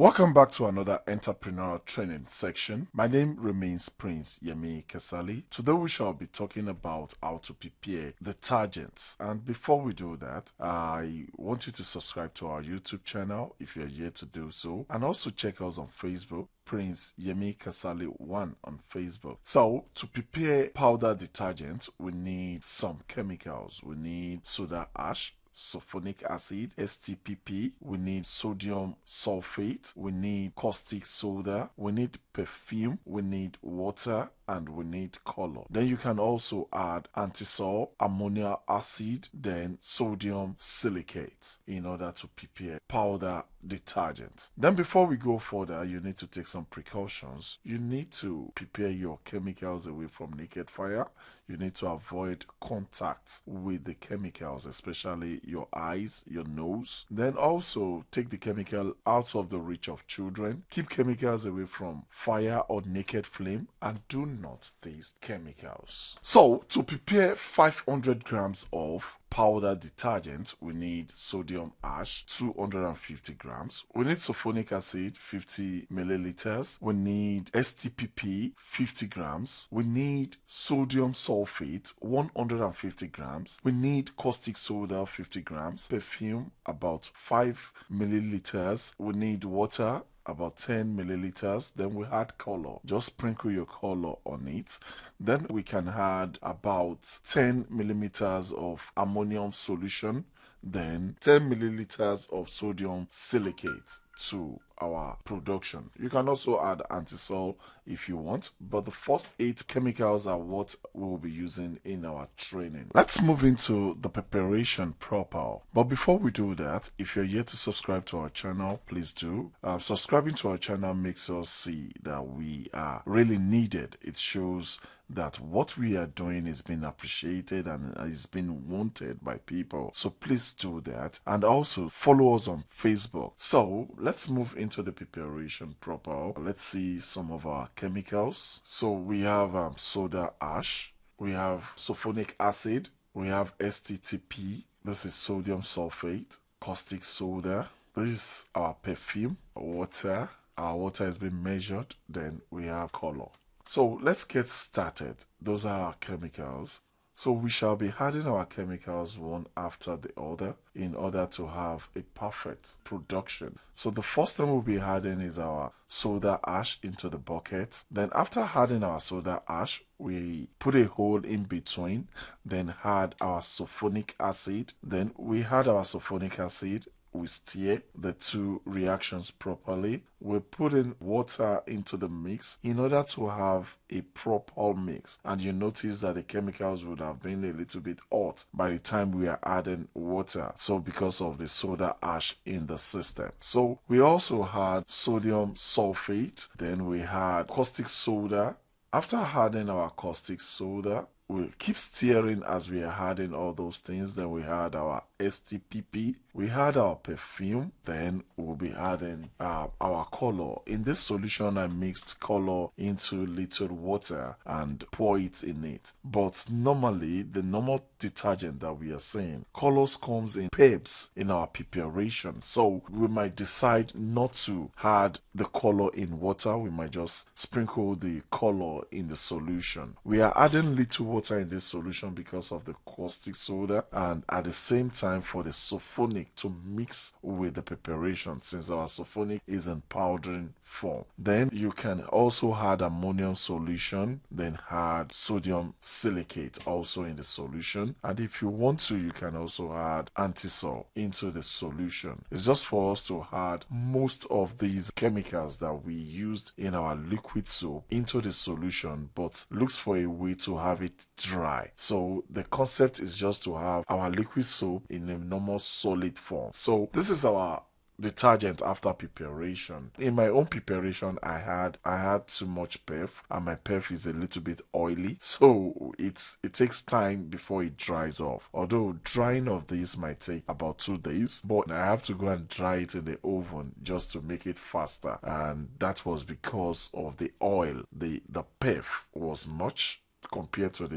Welcome back to another entrepreneurial training section. My name remains Prince Yemi Kesali. Today we shall be talking about how to prepare detergents. And before we do that, I want you to subscribe to our YouTube channel if you're yet to do so, and also check us on Facebook. Prince Yemi Kasali 1 on Facebook. So to prepare powder detergent, we need some chemicals. We need soda ash, sulfonic acid, STPP, we need sodium sulfate, we need caustic soda, we need perfume, we need water, and we need color. Then you can also add antisol, ammonia acid, then sodium silicate in order to prepare powder detergent. Then before we go further, you need to take some precautions. You need to prepare your chemicals away from naked fire. You need to avoid contact with the chemicals, especially your eyes, your nose. Then also take the chemical out of the reach of children. Keep chemicals away from fire or naked flame, and do not taste chemicals. So to prepare 500 grams of powder detergent, we need sodium ash 250 grams, we need sulfonic acid 50 milliliters, we need STPP 50 grams, we need sodium sulfate 150 grams, we need caustic soda 50 grams, perfume about 5 milliliters, we need water about 10 milliliters. Then we add color, just sprinkle your color on it. Then we can add about 10 millimeters of ammonium solution, then 10 milliliters of sodium silicate to our production. You can also add antisol if you want, but the first 8 chemicals are what we'll be using in our training. Let's move into the preparation proper. But before we do that, if you're yet to subscribe to our channel, please do. Subscribing to our channel makes us see that we are really needed. It shows that what we are doing is being appreciated and is being wanted by people. So please do that, and also follow us on Facebook. So let's move into the preparation proper. Let's see some of our chemicals. So we have soda ash, we have sulfonic acid, we have STTP, this is sodium sulfate, caustic soda, this is our perfume, water. Our water has been measured. Then we have color. So let's get started. Those are our chemicals. So we shall be adding our chemicals one after the other in order to have a perfect production. So the first thing we'll be adding is our soda ash into the bucket. Then after adding our soda ash, we put a hole in between, then add our sulfonic acid. Then we add our sulfonic acid. We stir the two reactions properly. We put in water into the mix in order to have a proper mix. And you notice that the chemicals would have been a little bit hot by the time we are adding water. So because of the soda ash in the system. So we also had sodium sulfate. Then we had caustic soda. After adding our caustic soda, we keep stirring as we are adding all those things. Then we had our STPP, we had our perfume, then we'll be adding our color. In this solution, I mixed color into little water and pour it in it. But normally, the normal detergent that we are seeing, colors comes in pairs in our preparation. So we might decide not to add the color in water. We might just sprinkle the color in the solution. We are adding little water in this solution because of the caustic soda, and at the same time for the sulfonic to mix with the preparation, since our sulfonic is in powdering form. Then you can also add ammonium solution, then add sodium silicate also in the solution, and if you want to, you can also add antisol into the solution. It's just for us to add most of these chemicals that we used in our liquid soap into the solution, but looks for a way to have it dry. So the concept is just to have our liquid soap in a normal solid form. So this is our detergent after preparation. In my own preparation, I had too much perf, and my perf is a little bit oily, so it takes time before it dries off. Although drying of this might take about 2 days, but I have to go and dry it in the oven just to make it faster, and that was because of the oil. The perf was much compared to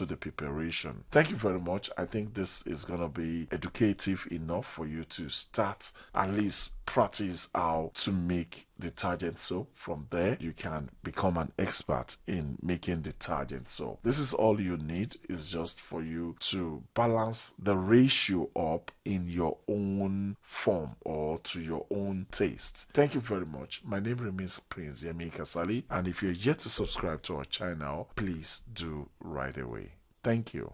the preparation. Thank you very much. I think this is gonna be educative enough for you to start at least practice how to make detergent soap. From there you can become an expert in making detergent soap. This is all you need, is just for you to balance the ratio up in your own form or to your own taste. Thank you very much. My name remains Prince Yemi Kasali, and if you're yet to subscribe to our channel, please do right away. Thank you.